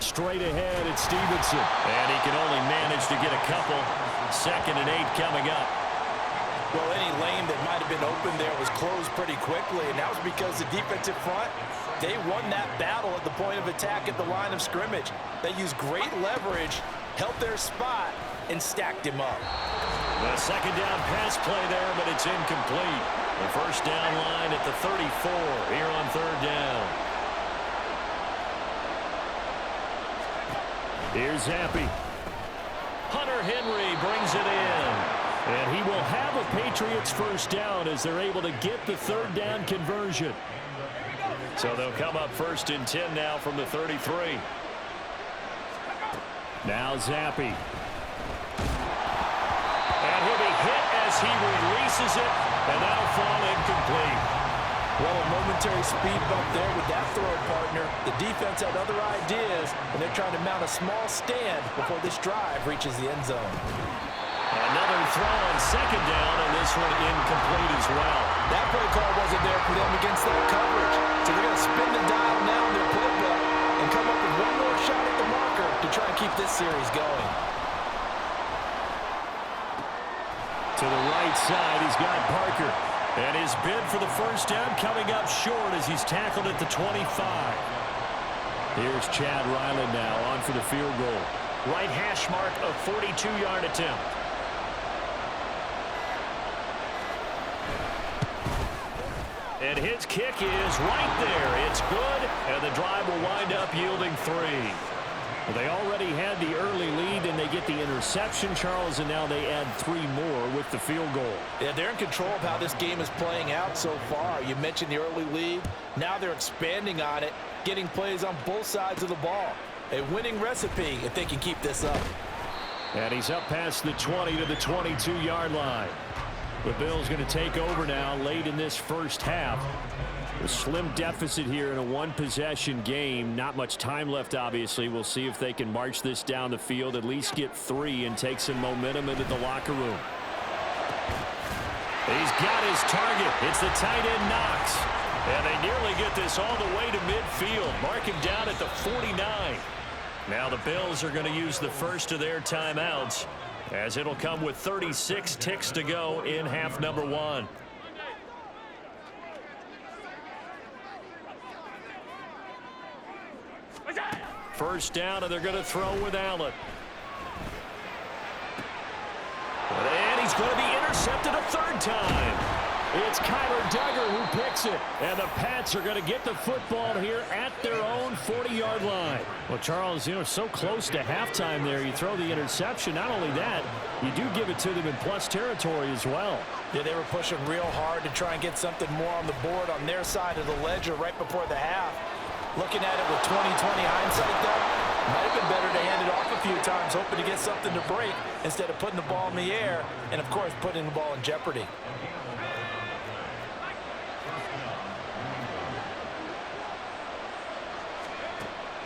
Straight ahead, it's Stevenson. And he can only manage to get a couple. 2nd and 8 coming up. Well, any lane that might have been open there was closed pretty quickly, and that was because the defensive front, they won that battle at the point of attack at the line of scrimmage. They used great leverage, held their spot, and stacked him up. The 2nd down pass play there, but it's incomplete. The 1st down line at the 34 here on 3rd down. Here's Zappi. Hunter Henry brings it in. And he will have a Patriots 1st down as they're able to get the 3rd down conversion. So they'll come up 1st and 10 now from the 33. Now Zappi. And he'll be hit as he releases it, and that'll fall incomplete. Well, a momentary speed bump there with that throw partner. The defense had other ideas, and they're trying to mount a small stand before this drive reaches the end zone. Another throw on 2nd down, and this one incomplete as well. That play call wasn't there for them against that coverage. So they're going to spin the dial now in their playbook and come up with one more shot at the marker to try and keep this series going. To the right side, he's got Parker. And his bid for the 1st down coming up short as he's tackled at the 25. Here's Chad Ryland now on for the field goal. Right hash mark of 42-yard attempt. And his kick is right there. It's good, and the drive will wind up yielding 3. Well, they already had the early lead, and they get the interception, Charles, and now they add 3 more with the field goal. Yeah, they're in control of how this game is playing out so far. You mentioned the early lead. Now they're expanding on it, getting plays on both sides of the ball. A winning recipe if they can keep this up. And he's up past the 20 to the 22-yard line. The Bills going to take over now late in this 1st half. A slim deficit here in a 1-possession game. Not much time left, obviously. We'll see if they can march this down the field, at least get 3 and take some momentum into the locker room. He's got his target. It's the tight end Knox. And they nearly get this all the way to midfield. Mark him down at the 49. Now the Bills are going to use the first of their timeouts, as it'll come with 36 ticks to go in half number 1. First down, and they're going to throw with Allen. And he's going to be intercepted a 3rd time. It's Kyler Duggar who picks it. And the Pats are going to get the football here at their own 40-yard line. Well, Charles, so close to halftime there. You throw the interception. Not only that, you do give it to them in plus territory as well. Yeah, they were pushing real hard to try and get something more on the board on their side of the ledger right before the half. Looking at it with 20/20 hindsight, though, might have been better to hand it off a few times, hoping to get something to break instead of putting the ball in the air and, of course, putting the ball in jeopardy.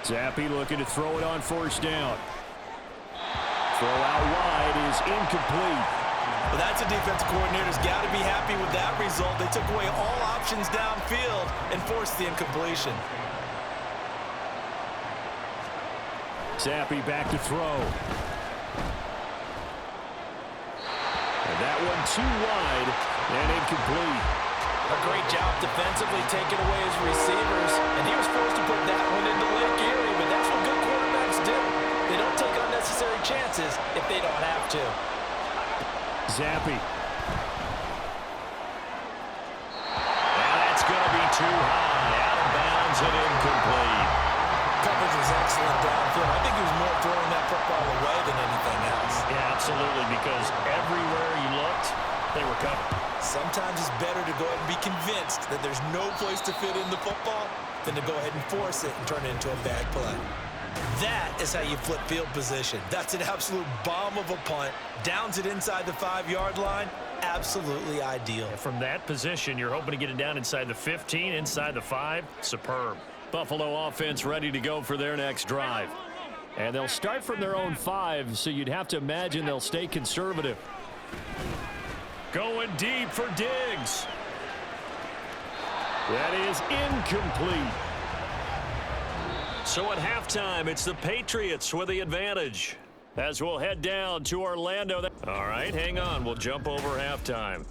Zappi looking to throw it on 1st down. Throw out wide is incomplete. Well, that's a defense coordinator's got to be happy with that result. They took away all options downfield and forced the incompletion. Zappi back to throw. And that one too wide and incomplete. A great job defensively taking away his receivers, and he was forced to put that one into Lake Erie, but that's what good quarterbacks do. They don't take unnecessary chances if they don't have to. Zappi. And that's going to be too high. Out of bounds and incomplete. Coverage was excellent downfield. I think he was more throwing that football away than anything else. Yeah, absolutely, because everywhere you looked, they were covered. Sometimes it's better to go ahead and be convinced that there's no place to fit in the football than to go ahead and force it and turn it into a bad play. That is how you flip field position. That's an absolute bomb of a punt. Downs it inside the 5-yard line. Absolutely ideal. From that position, you're hoping to get it down inside the 15, inside the 5. Superb. Buffalo offense ready to go for their next drive. And they'll start from their own 5, so you'd have to imagine they'll stay conservative. Going deep for Diggs. That is incomplete. So at halftime, it's the Patriots with the advantage. As we'll head down to Orlando. All right, hang on. We'll jump over halftime.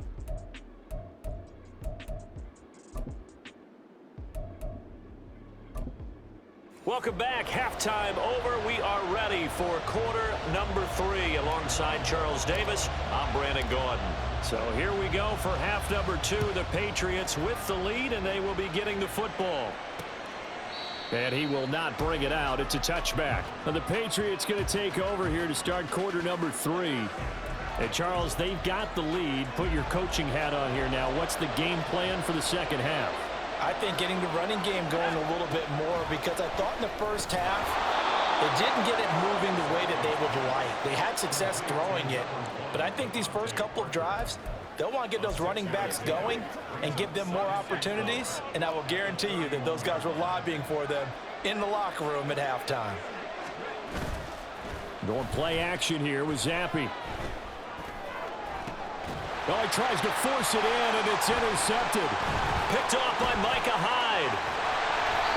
Welcome back. Halftime over. We are ready for quarter number 3. Alongside Charles Davis, I'm Brandon Gordon. So here we go for half number 2. The Patriots with the lead, and they will be getting the football. And he will not bring it out. It's a touchback. Now the Patriots going to take over here to start quarter number 3. And Charles, they've got the lead. Put your coaching hat on here now. What's the game plan for the second half? I think getting the running game going a little bit more, because I thought in the first half they didn't get it moving the way that they would like. They had success throwing it, but I think these first couple of drives, they'll want to get those running backs going and give them more opportunities, and I will guarantee you that those guys were lobbying for them in the locker room at halftime. Going play action here with Zappi. Oh, he tries to force it in, and it's intercepted. Picked off by Micah Hyde.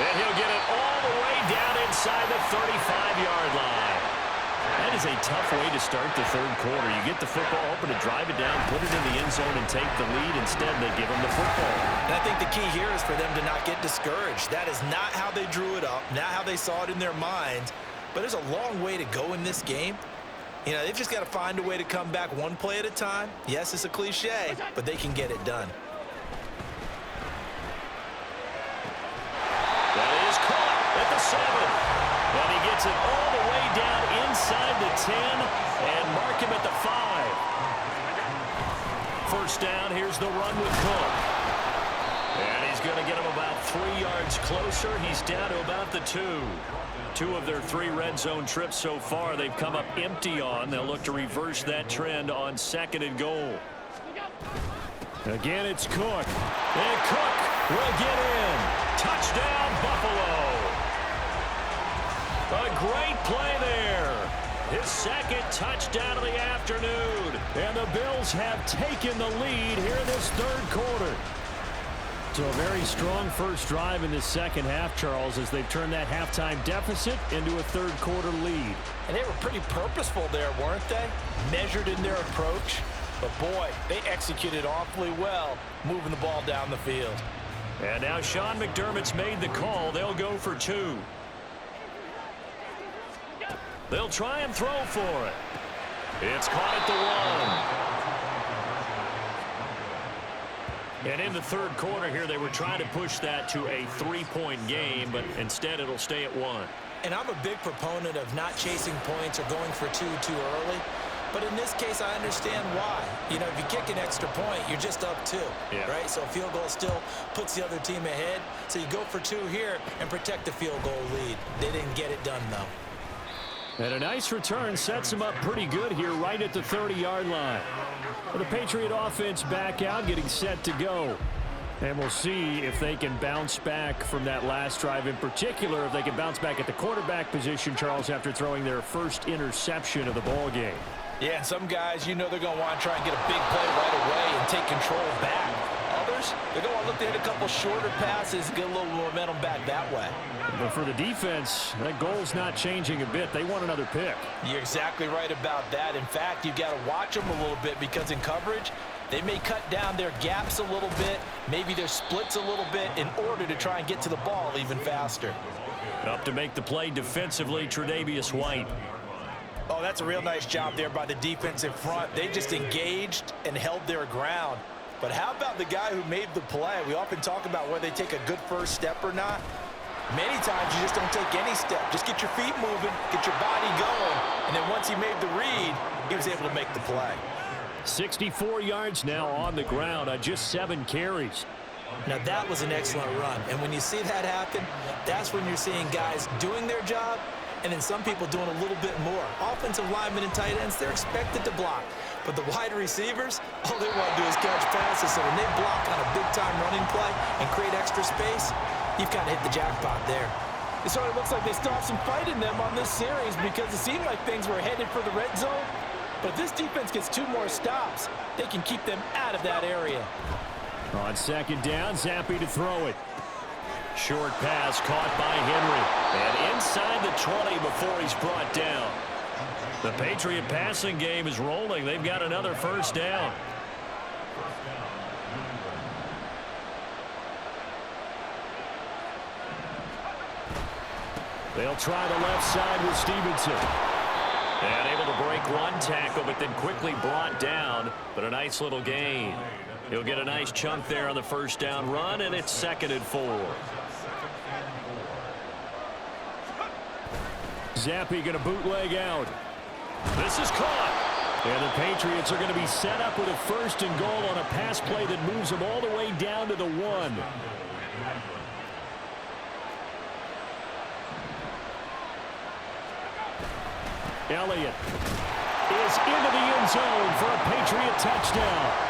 And he'll get it all the way down inside the 35-yard line. That is a tough way to start the third quarter. You get the football open to drive it down, put it in the end zone, and take the lead. Instead, they give them the football. And I think the key here is for them to not get discouraged. That is not how they drew it up, not how they saw it in their minds. But there's a long way to go in this game. You know, they've just got to find a way to come back one play at a time. Yes, it's a cliche, but they can get it done. That is caught at the 7. And he gets it all the way down inside the 10 and mark him at the 5. First down, here's the run with Cook. And he's going to get him about 3 yards closer. He's down to about the 2. 2 of their 3 red zone trips so far they've come up empty on. They'll look to reverse that trend on 2nd and goal. Again, it's Cook. And Cook will get in. Touchdown, Buffalo. A great play there. His 2nd touchdown of the afternoon. And the Bills have taken the lead here in this third quarter. So a very strong first drive in this second half, Charles, as they've turned that halftime deficit into a third quarter lead. And they were pretty purposeful there, weren't they? Measured in their approach. But boy, they executed awfully well, moving the ball down the field. And now Sean McDermott's made the call. They'll go for 2. They'll try and throw for it. It's caught at the 1. And in the third quarter here, they were trying to push that to a 3-point game, but instead it'll stay at 1. And I'm a big proponent of not chasing points or going for 2 too early. But in this case, I understand why. You know, if you kick an extra point, you're just up 2, right? So a field goal still puts the other team ahead. So you go for 2 here and protect the field goal lead. They didn't get it done, though. And a nice return sets them up pretty good here right at the 30-yard line. The Patriot offense back out, getting set to go. And we'll see if they can bounce back from that last drive. In particular, if they can bounce back at the quarterback position, Charles, after throwing their first interception of the ball game. Yeah, and some guys, you know they're going to want to try and get a big play right away and take control back. Others, they're going to look to hit a couple shorter passes and get a little momentum back that way. But for the defense, that goal's not changing a bit. They want another pick. You're exactly right about that. In fact, you've got to watch them a little bit, because in coverage, they may cut down their gaps a little bit, maybe their splits a little bit, in order to try and get to the ball even faster. Up to make the play defensively, Tre'Davious White. Oh, that's a real nice job there by the defensive front. They just engaged and held their ground. But how about the guy who made the play? We often talk about whether they take a good first step or not. Many times you just don't take any step. Just get your feet moving, get your body going, and then once he made the read, he was able to make the play. 64 yards now on the ground on just 7 carries. Now that was an excellent run, and when you see that happen, that's when you're seeing guys doing their job, and then some people doing a little bit more. Offensive linemen and tight ends, they're expected to block. But the wide receivers, all they want to do is catch passes. So when they block on a big-time running play and create extra space, you've kind of hit the jackpot there. It sort of looks like they still have some fight in them on this series, because it seemed like things were headed for the red zone. But if this defense gets 2 more stops, they can keep them out of that area. On 2nd down, Zappi to throw it. Short pass caught by Henry. And inside the 20 before he's brought down. The Patriot passing game is rolling. They've got another first down. They'll try the left side with Stevenson. And able to break one tackle, but then quickly brought down. But a nice little gain. He'll get a nice chunk there on the first down run, and it's 2nd and 4. Zappi going to bootleg out. This is caught. And the Patriots are going to be set up with a 1st and goal on a pass play that moves them all the way down to the 1. Elliott is into the end zone for a Patriot touchdown.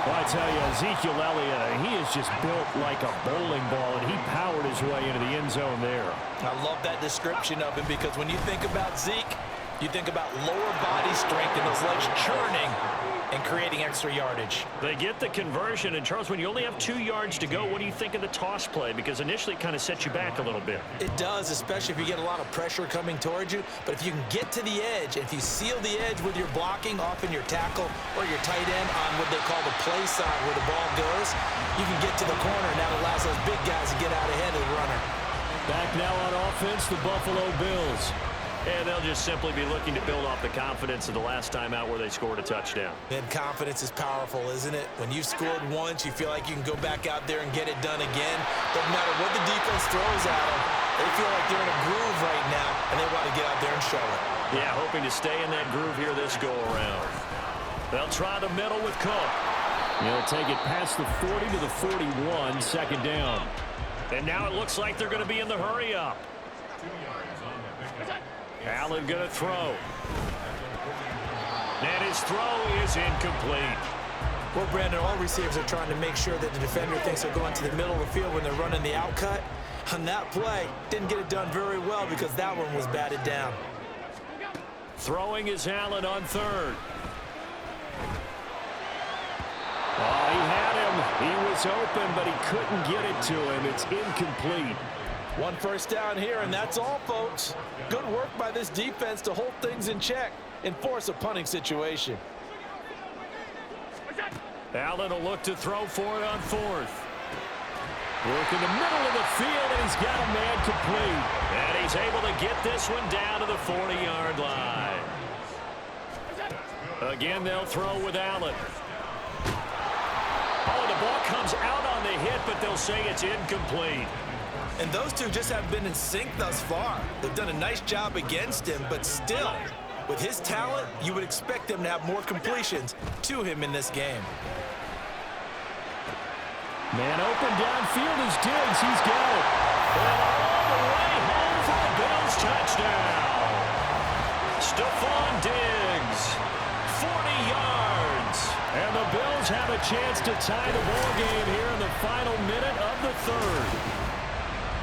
Well, I tell you, Ezekiel Elliott, he is just built like a bowling ball, and he powered his way into the end zone there. I love that description of him because when you think about Zeke, you think about lower body strength and those legs churning and creating extra yardage. They get the conversion, and Charles, when you only have 2 yards to go, what do you think of the toss play? Because initially it kind of sets you back a little bit. It does, especially if you get a lot of pressure coming towards you. But if you can get to the edge, if you seal the edge with your blocking, often your tackle or your tight end on what they call the play side where the ball goes, you can get to the corner, and that allows those big guys to get out ahead of the runner. Back now on offense, the Buffalo Bills. And they'll just simply be looking to build off the confidence of the last time out where they scored a touchdown. And confidence is powerful, isn't it? When you've scored once, you feel like you can go back out there and get it done again. Doesn't matter what the defense throws at them. They feel like they're in a groove right now, and they want to get out there and show it. Yeah, hoping to stay in that groove here this go-around. They'll try the middle with Cook. He'll take it past the 40 to the 41, 2nd down. And now it looks like they're going to be in the hurry-up. Allen going to throw. And his throw is incomplete. Well, Brandon, all receivers are trying to make sure that the defender thinks they're going to the middle of the field when they're running the out cut. On that play, didn't get it done very well because that one was batted down. Throwing is Allen on 3rd. Oh, he had him. He was open, but he couldn't get it to him. It's incomplete. 1 first down here, and that's all, folks. Good work by this defense to hold things in check and force a punting situation. Allen will look to throw for it on 4th. Work in the middle of the field, and he's got a man complete. And he's able to get this one down to the 40-yard line. Again, they'll throw with Allen. Oh, the ball comes out on the hit, but they'll say it's incomplete. And those two just haven't been in sync thus far. They've done a nice job against him, but still, with his talent, you would expect them to have more completions to him in this game. Man open downfield is Diggs. He's got it. And all the way home for the Bills touchdown. Stephon Diggs, 40 yards. And the Bills have a chance to tie the ball game here in the final minute of the 3rd.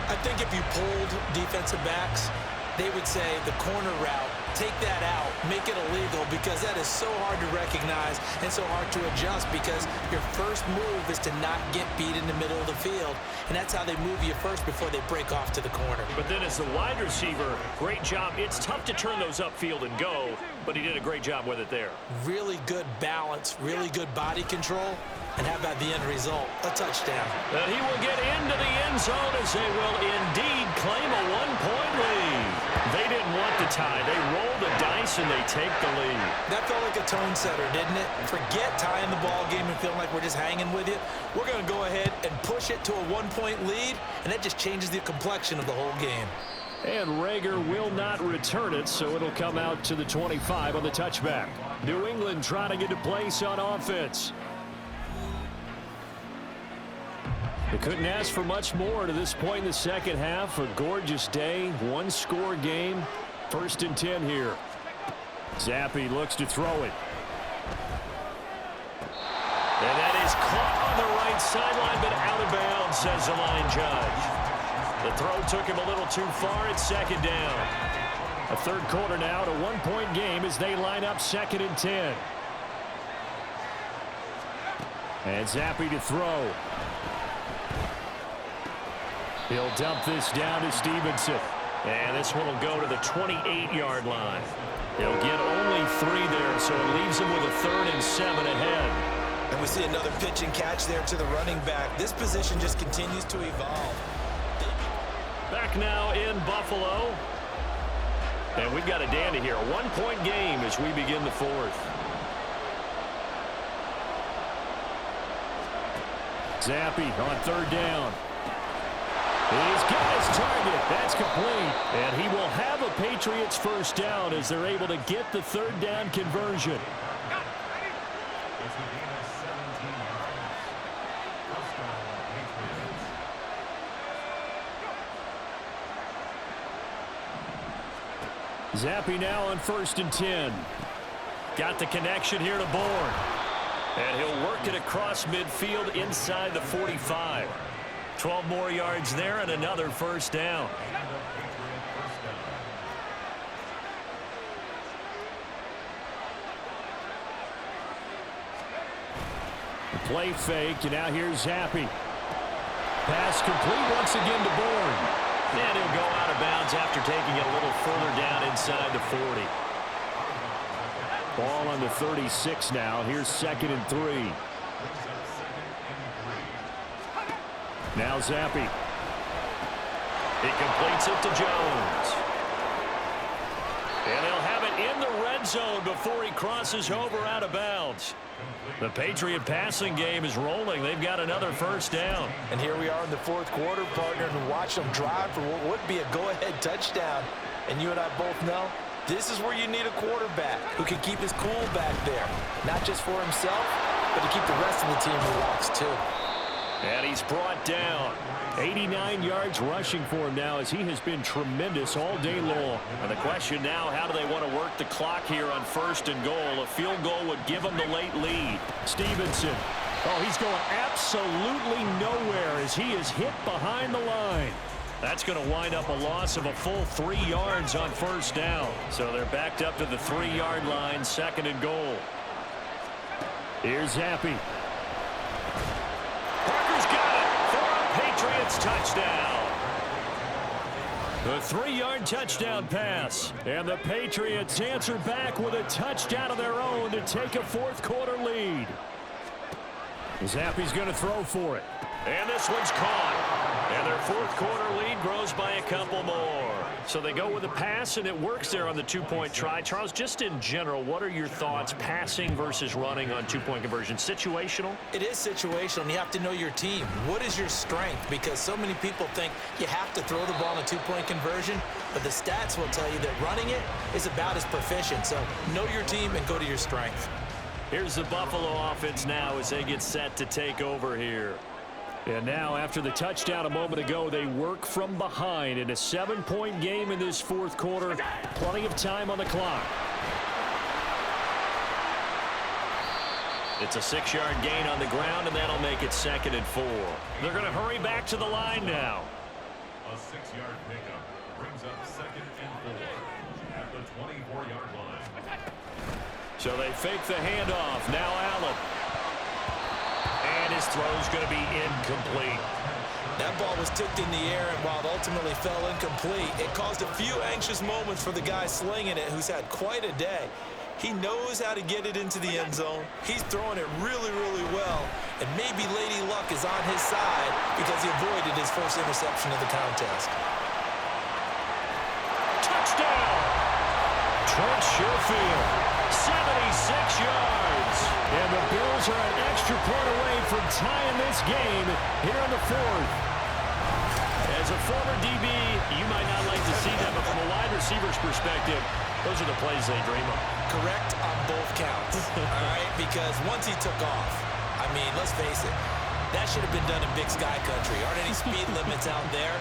I think if you polled defensive backs, they would say the corner route, take that out, make it illegal, because that is so hard to recognize and so hard to adjust because your first move is to not get beat in the middle of the field. And that's how they move you first before they break off to the corner. But then as the wide receiver, great job. It's tough to turn those upfield and go, but he did a great job with it there. Really good balance, really good body control. And how about the end result? A touchdown. And he will get into the end zone as they will indeed claim a 1-point lead. They didn't want the tie. They rolled the dice and they take the lead. That felt like a tone setter, didn't it? Forget tying the ball game and feeling like we're just hanging with you. We're going to go ahead and push it to a 1-point lead, and that just changes the complexion of the whole game. And Rager will not return it, so it'll come out to the 25 on the touchback. New England trying to get to place on offense. They couldn't ask for much more to this point in the second half. A gorgeous day, 1-score game. 1st and 10 here. Zappi looks to throw it. And that is caught on the right sideline, but out of bounds, says the line judge. The throw took him a little too far. It's 2nd down. A 3rd quarter now, a 1-point game as they line up 2nd and 10. And Zappi to throw. He'll dump this down to Stevenson. And this one will go to the 28-yard line. He'll get only 3 there, so it leaves him with a 3rd and 7 ahead. And we see another pitch and catch there to the running back. This position just continues to evolve. Back now in Buffalo. And we've got a dandy here. A 1-point game as we begin the 4th. Zappi on 3rd down. He's got his target. That's complete. And he will have a Patriots 1st down as they're able to get the 3rd down conversion. Zappi now on 1st and 10. Got the connection here to Bourne. And he'll work it across midfield inside the 45. 12 more yards there and another 1st down. The play fake, and now here's Zappi. Pass complete once again to Bourne. And he'll go out of bounds after taking it a little further down inside the 40. Ball on the 36 now. Here's 2nd and 3. Now Zappi. He completes it to Jones. And he'll have it in the red zone before he crosses over out of bounds. The Patriot passing game is rolling. They've got another 1st down. And here we are in the 4th quarter, partner, and watch them drive for what would be a go-ahead touchdown. And you and I both know this is where you need a quarterback who can keep his cool back there. Not just for himself, but to keep the rest of the team relaxed too. And he's brought down. 89 yards rushing for him now as he has been tremendous all day long. And the question now, how do they want to work the clock here on 1st and goal? A field goal would give them the late lead. Stevenson. Oh, he's going absolutely nowhere as he is hit behind the line. That's going to wind up a loss of a full 3 yards on 1st down. So they're backed up to the 3-yard line, 2nd and goal. Here's Zappi. Patriots touchdown. The 3-yard touchdown pass. And the Patriots answer back with a touchdown of their own to take a 4th quarter lead. Zappi's going to throw for it. And this one's caught. And their 4th quarter lead grows by a couple more. So they go with a pass, and it works there on the 2-point try. Charles, just in general, what are your thoughts passing versus running on 2-point conversion? Situational? It is situational, and you have to know your team. What is your strength? Because so many people think you have to throw the ball in a 2-point conversion, but the stats will tell you that running it is about as proficient. So know your team and go to your strength. Here's the Buffalo offense now as they get set to take over here. And now, after the touchdown a moment ago, they work from behind in a 7-point game in this 4th quarter. Plenty of time on the clock. It's a 6-yard gain on the ground, and that'll make it 2nd and 4. They're going to hurry back to the line now. A 6-yard pickup brings up 2nd and 4 at the 24-yard line. So they fake the handoff. Now Allen. And his throw's going to be incomplete. That ball was tipped in the air, and while it ultimately fell incomplete, it caused a few anxious moments for the guy slinging it, who's had quite a day. He knows how to get it into the end zone. He's throwing it really, really well. And maybe Lady Luck is on his side because he avoided his first interception of the contest. Touchdown! Trent Sherfield, 76 yards. And the Bills are an extra point away from tying this game here in the 4th. As a former DB, you might not like to see that, but from a wide receiver's perspective, those are the plays they dream of. Correct on both counts, all right? Because once he took off, I mean, let's face it, that should have been done in Big Sky Country. Aren't any speed limits out there?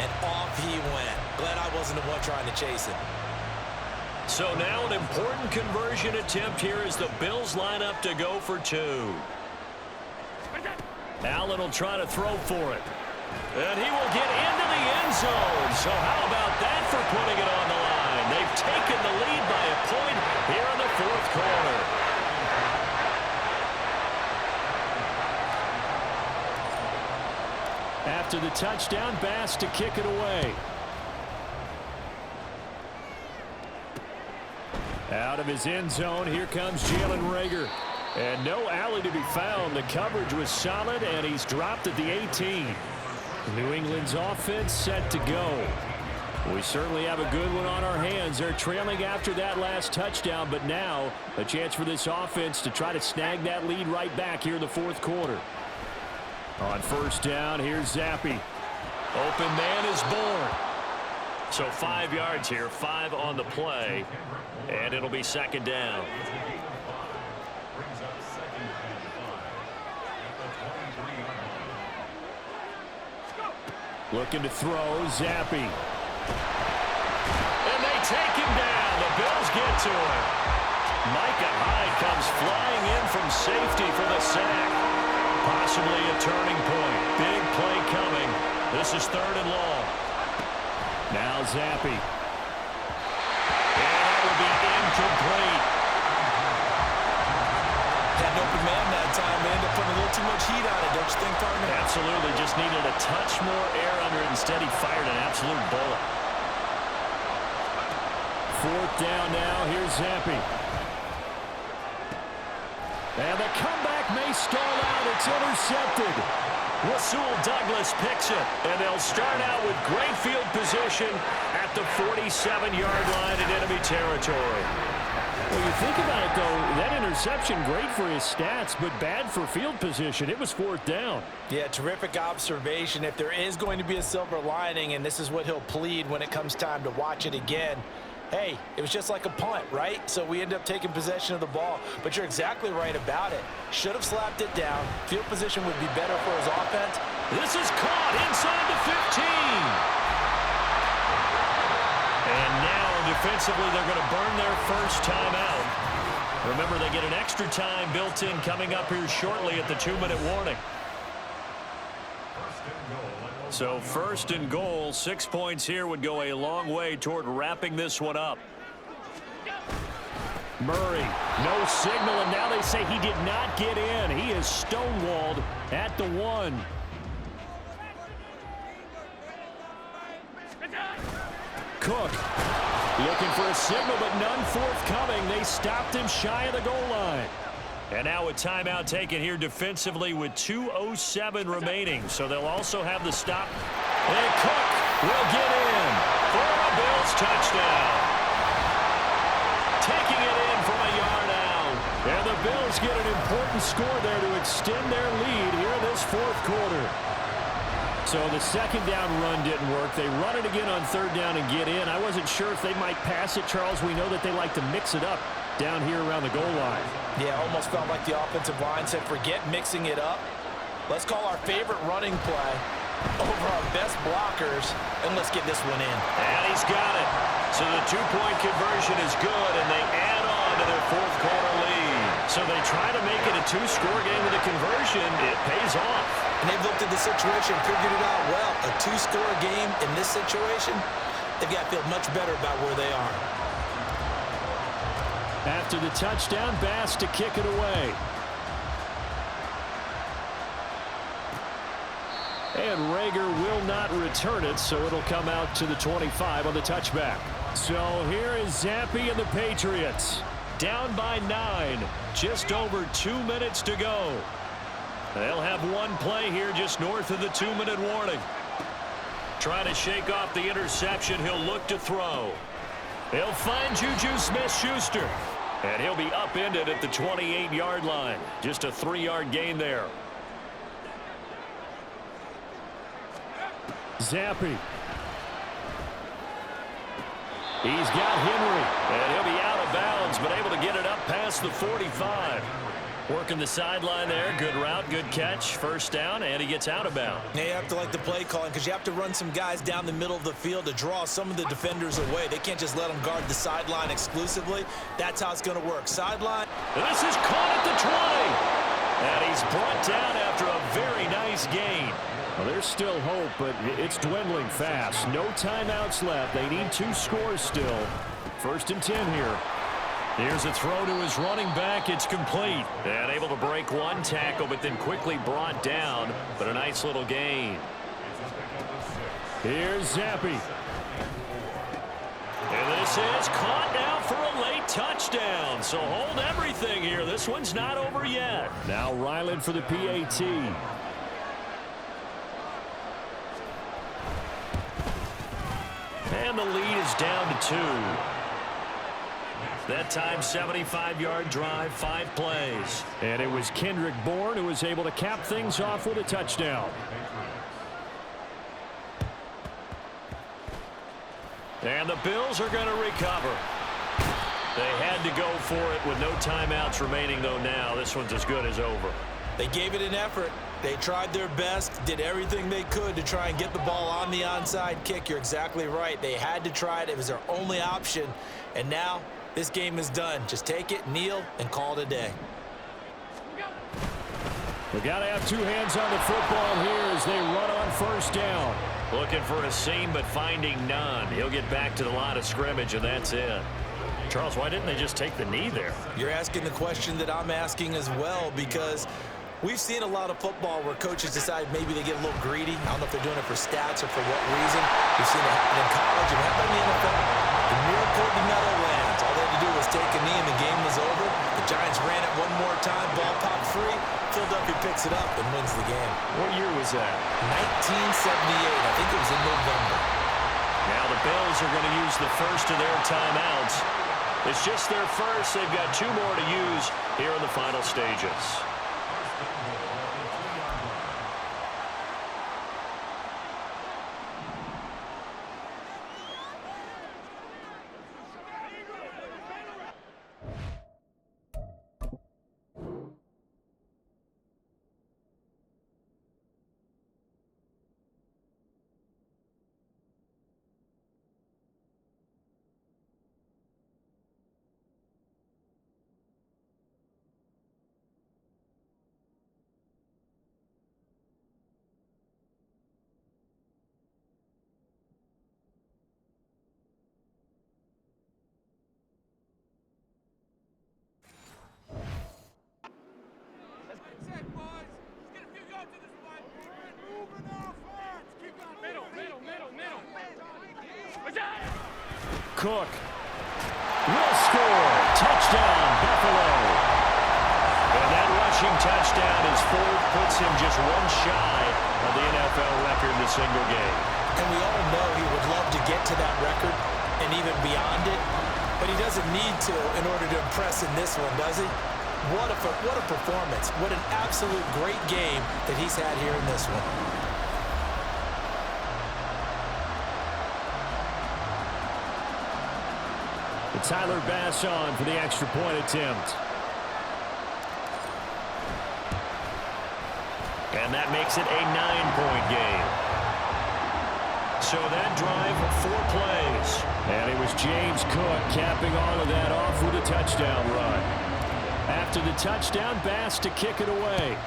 And off he went. Glad I wasn't the one trying to chase him. So now an important conversion attempt here as the Bills line up to go for 2. Allen will try to throw for it. And he will get into the end zone. So how about that for putting it on the line? They've taken the lead by a point here in the 4th quarter. After the touchdown, Bass to kick it away. Out of his end zone, here comes Jalen Reagor. And no alley to be found. The coverage was solid, and he's dropped at the 18. New England's offense set to go. We certainly have a good one on our hands. They're trailing after that last touchdown, but now a chance for this offense to try to snag that lead right back here in the fourth quarter. On first down, here's Zappi. Open man is born. So 5 yards here, 5 on the play, and it'll be second down. Looking to throw, Zappi. And they take him down. The Bills get to him. Micah Hyde comes flying in from safety for the sack. Possibly a turning point. Big play coming. This is third and long. Now Zappi. And that will be incomplete. Had an open man that time. They ended up putting a little too much heat on it, don't you think, partner? Absolutely. Just needed a touch more air under it. Instead, he fired an absolute bullet. Fourth down now. Here's Zappi. And the comeback may stall out. It's intercepted. Rasul Douglas picks it. And they'll start out with great field position at the 47-yard line in enemy territory. Well, you think about it, though, that interception, great for his stats, but bad for field position. It was fourth down. Yeah, terrific observation. If there is going to be a silver lining, and this is what he'll plead when it comes time to watch it again, hey, it was just like a punt, right? So we end up taking possession of the ball. But you're exactly right about it. Should have slapped it down. Field position would be better for his offense. This is caught inside the 15. And now, defensively, they're going to burn their first time out. Remember, they get an extra time built in coming up here shortly at the 2-minute warning. So first and goal, 6 points here would go a long way toward wrapping this one up. Murray, no signal, and now they say he did not get in. He is stonewalled at the 1. Cook looking for a signal, but none forthcoming. They stopped him shy of the goal line. And now a timeout taken here defensively with 2:07 remaining. So they'll also have the stop. And Cook will get in for a Bills touchdown. Taking it in from a yard out. And the Bills get an important score there to extend their lead here in this fourth quarter. So the second down run didn't work. They run it again on third down and get in. I wasn't sure if they might pass it, Charles. We know that they like to mix it up down here around the goal line. Yeah, almost felt like the offensive line said, forget mixing it up. Let's call our favorite running play over our best blockers, and let's get this one in. And he's got it. So the two-point conversion is good, and they add on to their fourth quarter lead. So they try to make it a two-score game with a conversion. It pays off. And they've looked at the situation, figured it out well. A two-score game in this situation, they've got to feel much better about where they are. After the touchdown, Bass to kick it away. And Reagor will not return it, so it'll come out to the 25 on the touchback. So here is Zappi and the Patriots. Down by 9. Just over 2 minutes to go. They'll have one play here just north of the 2-minute warning. Trying to shake off the interception. He'll look to throw. He'll find Juju Smith-Schuster. And he'll be upended at the 28-yard line. Just a 3-yard gain there. Zappi. He's got Henry. And he'll be out of bounds, but able to get it up past the 45. Working the sideline there. Good route, good catch. First down, and he gets out of bounds. Yeah, you have to like the play calling because you have to run some guys down the middle of the field to draw some of the defenders away. They can't just let them guard the sideline exclusively. That's how it's going to work. Sideline. And this is caught at the 20. And he's brought down after a very nice gain. Well, there's still hope, but it's dwindling fast. No timeouts left. They need 2 scores still. First and 10 here. Here's a throw to his running back. It's complete. And able to break one tackle, but then quickly brought down. But a nice little gain. Here's Zappi. And this is caught now for a late touchdown. So hold everything here. This one's not over yet. Now Ryland for the PAT. And the lead is down to 2. That time, 75-yard drive, 5 plays. And it was Kendrick Bourne who was able to cap things off with a touchdown. And the Bills are going to recover. They had to go for it with no timeouts remaining, though now. This one's as good as over. They gave it an effort. They tried their best, did everything they could to try and get the ball on the onside kick. You're exactly right. They had to try it. It was their only option. And now this game is done. Just take it, kneel, and call it a day. We got to have 2 hands on the football here as they run on first down. Looking for a seam, but finding none. He'll get back to the line of scrimmage, and that's it. Charles, why didn't they just take the knee there? You're asking the question that I'm asking as well, because we've seen a lot of football where coaches decide maybe they get a little greedy. I don't know if they're doing it for stats or for what reason. We've seen it happen in college and happen in the NFL. The miracle of the Meadowlands. All they had to do was take a knee and the game was over. The Giants ran it one more time. Ball popped free. Philadelphia picks it up and wins the game. What year was that? 1978. I think it was in November. Now the Bills are going to use the first of their timeouts. It's just their first. They've got 2 more to use here in the final stages. Cook will score. Touchdown, Buffalo. And that rushing touchdown is 4th, puts him just 1 shy of the NFL record in a single game. And we all know he would love to get to that record and even beyond it, but he doesn't need to in order to impress in this one, does he? What a performance. What an absolute great game that he's had here in this one. Tyler Bass on for the extra point attempt. And that makes it a 9-point game. So that drive, 4 plays. And it was James Cook capping all of that off with a touchdown run. After the touchdown, Bass to kick it away.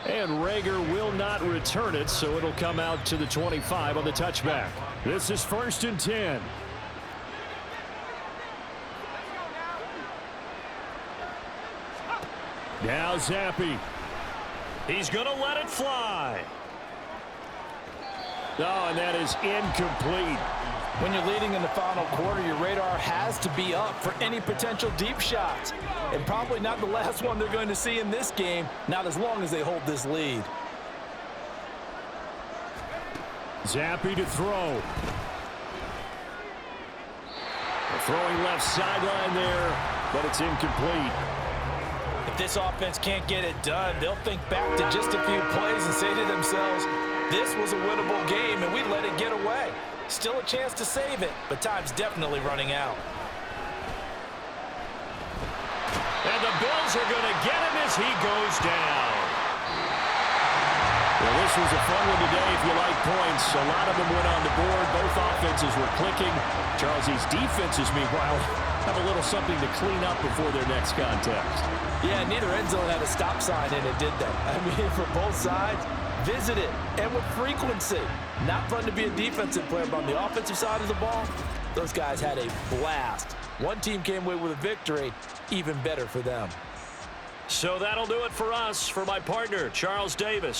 And Rager will not return it, so it'll come out to the 25 on the touchback. This is 1st and 10. Now Zappi. He's going to let it fly. Oh, and that is incomplete. When you're leading in the final quarter, your radar has to be up for any potential deep shots. And probably not the last one they're going to see in this game, not as long as they hold this lead. Zappi to throw. Throwing left sideline there, but it's incomplete. If this offense can't get it done, they'll think back to just a few plays and say to themselves, this was a winnable game and we let it get away. Still a chance to save it, but time's definitely running out. And the Bills are going to get him as he goes down. Well, this was a fun one today if you like points. A lot of them went on the board. Both offenses were clicking. Charles, these defenses, meanwhile, have a little something to clean up before their next contest. Yeah, neither end zone had a stop sign in it, did they? I mean, for both sides, visit it, and with frequency. Not fun to be a defensive player, but on the offensive side of the ball, those guys had a blast. One team came away with a victory, even better for them. So that'll do it for us. For my partner, Charles Davis.